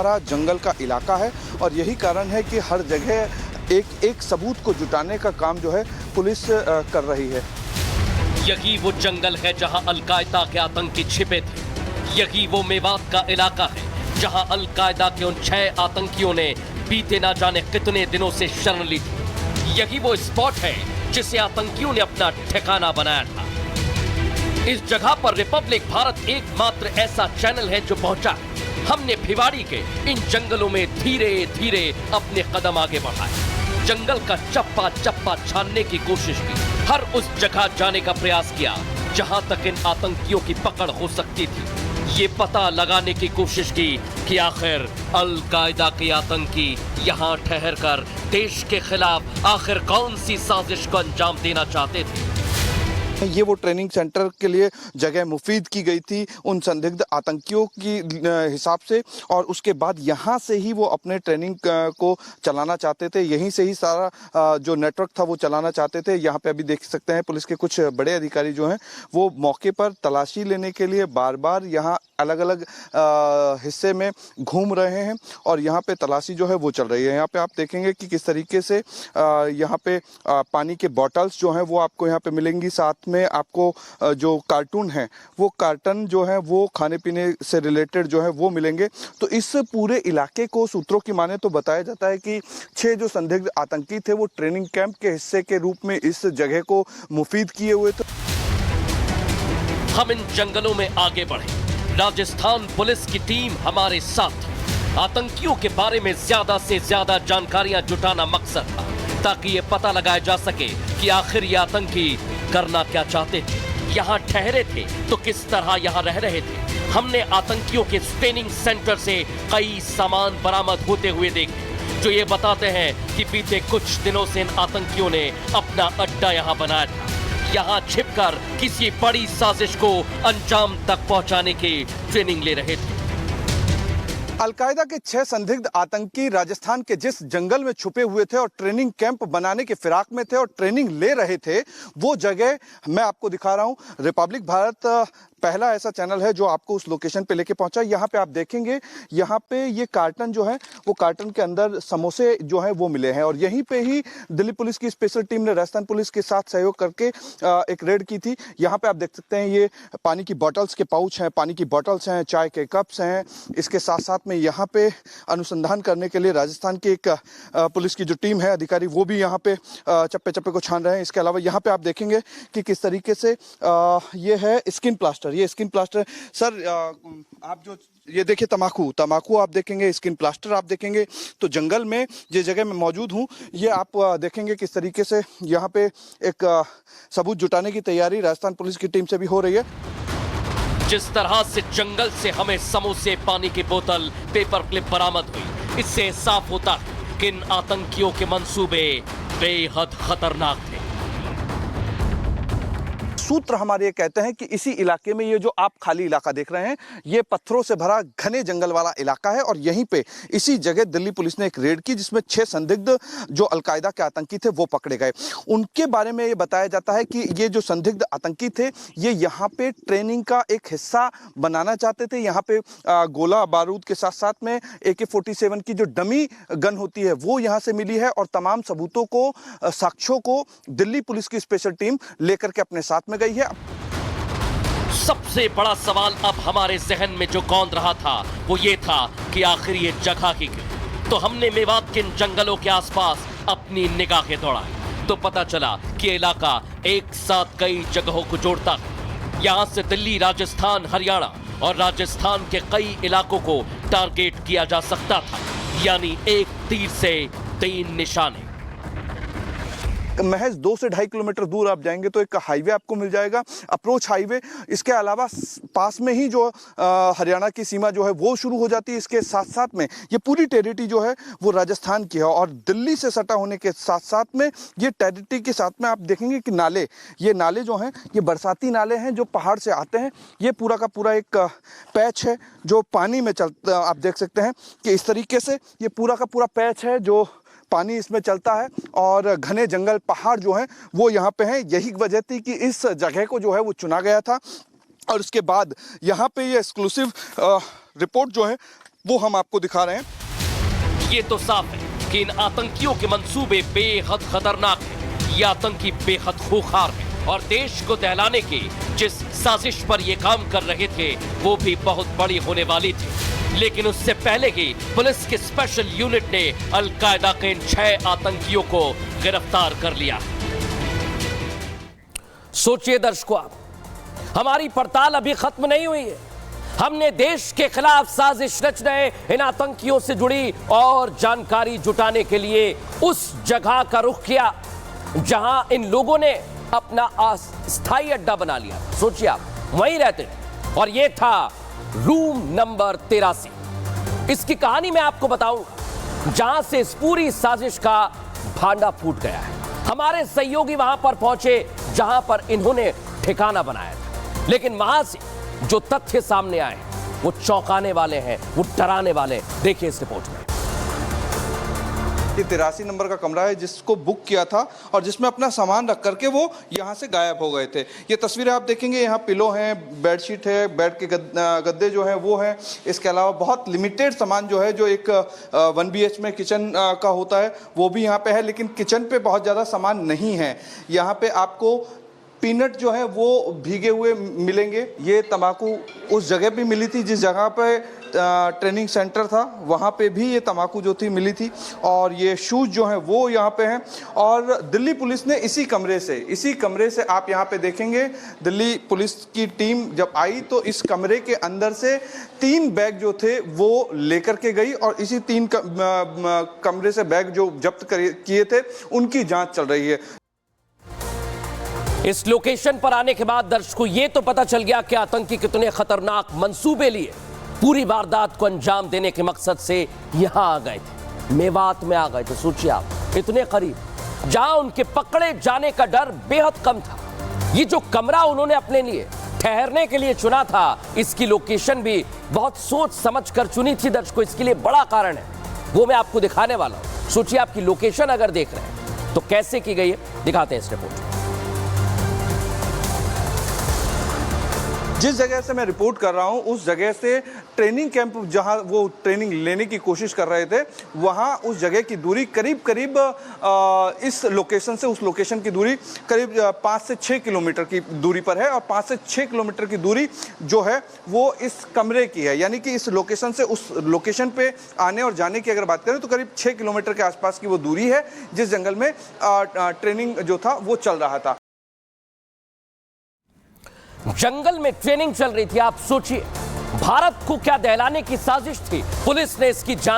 हमारा जंगल का इलाका है और यही कारण है कि हर जगह एक एक सबूत को जुटाने का काम जो है पुलिस कर रही है। यही वो जंगल है जहां अलकायदा के आतंकी छिपे थे। यही वो मेवात का इलाका है जहां अलकायदा के उन 6 आतंकियों ने बीते ना जाने कितने दिनों से शरण ली थी। यही वो स्पॉट है जिसे आतंकियों ने अपना ठिकाना बनाया था। इस जगह पर रिपब्लिक भारत एकमात्र ऐसा चैनल है जो पहुंचा। हमने भिवाड़ी के इन जंगलों में धीरे धीरे अपने कदम आगे बढ़ाए, जंगल का चप्पा चप्पा छानने की कोशिश की, हर उस जगह जाने का प्रयास किया जहां तक इन आतंकियों की पकड़ हो सकती थी। ये पता लगाने की कोशिश की कि आखिर अल-कायदा के आतंकी यहां ठहरकर देश के खिलाफ आखिर कौन सी साजिश को अंजाम देना चाहते थे। ये वो ट्रेनिंग सेंटर के लिए जगह मुफीद की गई थी उन संदिग्ध आतंकियों की हिसाब से, और उसके बाद यहाँ से ही वो अपने ट्रेनिंग को चलाना चाहते थे। यहीं से ही सारा जो नेटवर्क था वो चलाना चाहते थे। यहाँ पे अभी देख सकते हैं पुलिस के कुछ बड़े अधिकारी जो हैं वो मौके पर तलाशी लेने के लिए बार बार यहाँ अलग अलग हिस्से में घूम रहे हैं और यहाँ पे तलाशी जो है वो चल रही है। यहाँ पे आप देखेंगे कि किस तरीके से यहाँ पे पानी के बॉटल्स जो हैं वो आपको यहाँ पे मिलेंगी। साथ में आपको जो कार्टून है वो कार्टन जो है वो खाने पीने से रिलेटेड जो है वो मिलेंगे। तो इस पूरे इलाके को सूत्रों की माने तो बताया जाता है कि 6 जो संदिग्ध आतंकी थे वो ट्रेनिंग कैंप के हिस्से के रूप में इस जगह को मुफीद किए हुए थे। हम इन जंगलों में आगे बढ़े, राजस्थान पुलिस की टीम हमारे साथ। आतंकियों के बारे में ज्यादा से ज्यादा जानकारियां जुटाना मकसद था, ताकि ये पता लगाया जा सके कि आखिर ये आतंकी करना क्या चाहते थे, यहाँ ठहरे थे तो किस तरह यहाँ रह रहे थे। हमने आतंकियों के ट्रेनिंग सेंटर से कई सामान बरामद होते हुए देखे जो ये बताते हैं कि बीते कुछ दिनों से इन आतंकियों ने अपना अड्डा यहाँ बनाया था। यहाँ छिपकर किसी बड़ी साजिश को अंजाम तक पहुंचाने की ट्रेनिंग ले रहे थे। अलकायदा के 6 संदिग्ध आतंकी राजस्थान के जिस जंगल में छुपे हुए थे और ट्रेनिंग कैंप बनाने के फिराक में थे और ट्रेनिंग ले रहे थे, वो जगह मैं आपको दिखा रहा हूं। रिपब्लिक भारत पहला ऐसा चैनल है जो आपको उस लोकेशन पे लेके पहुंचा। यहाँ पे आप देखेंगे, यहाँ पे ये कार्टन जो है वो कार्टन के अंदर समोसे जो है वो मिले हैं और यहीं पे ही दिल्ली पुलिस की स्पेशल टीम ने राजस्थान पुलिस के साथ सहयोग करके एक रेड की थी। यहाँ पे आप देख सकते हैं ये पानी की बॉटल्स के पाउच हैं, पानी की बॉटल्स हैं, चाय के कप्स हैं। इसके साथ साथ में यहाँ पे अनुसंधान करने के लिए राजस्थान की एक पुलिस की जो टीम है, अधिकारी, वो भी यहाँ पे चप्पे चप्पे को छान रहे हैं। इसके अलावा यहाँ पे आप देखेंगे कि किस तरीके से ये है स्किन प्लास्टर, ये स्किन प्लास्टर। सर आप जो ये देखिए तमाकू आप देखेंगे, स्किन प्लास्टर आप देखेंगे। तो जंगल में जिस जगह मैं मौजूद हूँ ये आप देखेंगे किस तरीके से यहाँ पे एक सबूत जुटाने की तैयारी राजस्थान पुलिस की टीम से भी हो रही है। जिस तरह से जंगल से हमें समोसे, पानी की बोतल, पेपर क्लिप बरामद हुई, इससे साफ होता है कि इन आतंकियों के मंसूबे बेहद खतरनाक थे। सूत्र हमारे ये कहते हैं कि इसी इलाके में ये जो आप खाली इलाका देख रहे हैं ये पत्थरों से भरा घने जंगल वाला इलाका है और यहीं पे इसी जगह दिल्ली पुलिस ने एक रेड की जिसमें 6 संदिग्ध जो अलकायदा के आतंकी थे वो पकड़े गए। उनके बारे में ये बताया जाता है कि ये जो संदिग्ध आतंकी थे ये यहाँ पे ट्रेनिंग का एक हिस्सा बनाना चाहते थे। यहाँ पे गोला बारूद के साथ साथ में AK-47 की जो डमी गन होती है वो यहाँ से मिली है और तमाम सबूतों को, साक्ष्यों को दिल्ली पुलिस की स्पेशल टीम लेकर के अपने साथ में गई है। सबसे बड़ा सवाल अब हमारे जहन में जो कौंध रहा था वो ये था कि आखिर ये जगह की क्यों। तो हमने मेवात के इन जंगलों के आसपास अपनी निगाहें दौड़ाई तो पता चला कि इलाका एक साथ कई जगहों को जोड़ता है। यहाँ से दिल्ली, राजस्थान, हरियाणा और राजस्थान के कई इलाकों को टारगेट किया जा सकता था, यानी एक तीर से 3 निशाने। महज 2 से 2.5 किलोमीटर दूर आप जाएंगे तो एक हाईवे आपको मिल जाएगा, अप्रोच हाईवे। इसके अलावा पास में ही जो हरियाणा की सीमा जो है वो शुरू हो जाती है। इसके साथ साथ में ये पूरी टेरिटरी जो है वो राजस्थान की है और दिल्ली से सटा होने के साथ साथ में ये टेरिटरी के साथ में आप देखेंगे कि नाले, ये नाले जो हैं ये बरसाती नाले हैं जो पहाड़ से आते हैं। ये पूरा का पूरा एक पैच है जो पानी में चलता, आप देख सकते हैं कि इस तरीके से ये पूरा का पूरा पैच है जो पानी इसमें चलता है और घने जंगल, पहाड़ जो हैं वो यहाँ पे हैं। यही वजह थी कि इस जगह को जो है वो चुना गया था और उसके बाद यहाँ पे ये एक्सक्लूसिव रिपोर्ट जो है वो हम आपको दिखा रहे हैं। ये तो साफ है कि इन आतंकियों के मंसूबे बेहद खतरनाक हैं। ये आतंकी बेहद खूंखार है और देश को दहलाने की जिस साजिश पर ये काम कर रहे थे वो भी बहुत बड़ी होने वाली थी। लेकिन उससे पहले ही पुलिस की स्पेशल यूनिट ने अलकायदा के इन 6 आतंकियों को गिरफ्तार कर लिया। सोचिए दर्शकों, आप, हमारी पड़ताल अभी खत्म नहीं हुई है। हमने देश के खिलाफ साजिश रच रहे इन आतंकियों से जुड़ी और जानकारी जुटाने के लिए उस जगह का रुख किया जहां इन लोगों ने अपना अस्थायी अड्डा बना लिया। सोचिए आप वहीं रहते हैं और यह था रूम नंबर 83। इसकी कहानी मैं आपको बताऊंगा जहां से इस पूरी साजिश का भांडा फूट गया है। हमारे सहयोगी वहां पर पहुंचे जहां पर इन्होंने ठिकाना बनाया था, लेकिन वहां से जो तथ्य सामने आए वो चौंकाने वाले हैं, वो डराने वाले हैं। देखिए इस रिपोर्ट में। ये 83 नंबर का कमरा है जिसको बुक किया था और जिसमें अपना सामान रख करके वो यहाँ से गायब हो गए थे। ये तस्वीरें आप देखेंगे, यहाँ पिलो हैं, बेडशीट है, बेड के गद्दे जो हैं वो हैं। इसके अलावा बहुत लिमिटेड सामान जो है, जो एक 1 BH में किचन का होता है वो भी यहाँ पे है, लेकिन किचन पे बहुत ज़्यादा सामान नहीं है। यहाँ पे आपको पीनट जो है वो भीगे हुए मिलेंगे। ये तंबाकू उस जगह पे मिली थी जिस जगह पे ट्रेनिंग सेंटर था, वहाँ पे भी ये तंबाकू जो थी मिली थी। और ये शूज़ जो हैं वो यहाँ पे हैं। और दिल्ली पुलिस ने इसी कमरे से आप यहाँ पे देखेंगे, दिल्ली पुलिस की टीम जब आई तो इस कमरे के अंदर से 3 बैग जो थे वो लेकर के गई और इसी 3 कमरे से बैग जो जब्त किए थे उनकी जाँच चल रही है। इस लोकेशन पर आने के बाद दर्शकों ये तो पता चल गया कि आतंकी कितने खतरनाक मंसूबे लिए पूरी वारदात को अंजाम देने के मकसद से यहां आ गए थे, मेवात में आ गए थे। सोचिए आप, इतने करीब जहां उनके पकड़े जाने का डर बेहद कम था। ये जो कमरा उन्होंने अपने लिए ठहरने के लिए चुना था, इसकी लोकेशन भी बहुत सोच समझ कर चुनी थी। दर्शकों इसके लिए बड़ा कारण है, वो मैं आपको दिखाने वाला हूं। सोचिए आपकी लोकेशन अगर देख रहे हैं तो कैसे की गई है, दिखाते हैं इस रिपोर्ट में। जिस जगह से मैं रिपोर्ट कर रहा हूं उस जगह से ट्रेनिंग कैंप जहां वो ट्रेनिंग लेने की कोशिश कर रहे थे, वहां उस जगह की दूरी करीब इस लोकेशन से उस लोकेशन की दूरी करीब 5 से 6 किलोमीटर की दूरी पर है। और 5 से 6 किलोमीटर की दूरी जो है वो इस कमरे की है, यानी कि इस लोकेशन से उस लोकेशन पे आने और जाने की अगर बात करें तो करीब 6 किलोमीटर के आसपास की वो दूरी है जिस जंगल में ट्रेनिंग जो था वो चल रहा था। जंगल में ट्रेनिंग चल रही थी। आप सोचिए भारत को क्या दहलाने की साजिश थी। पुलिस ने इसकी जांच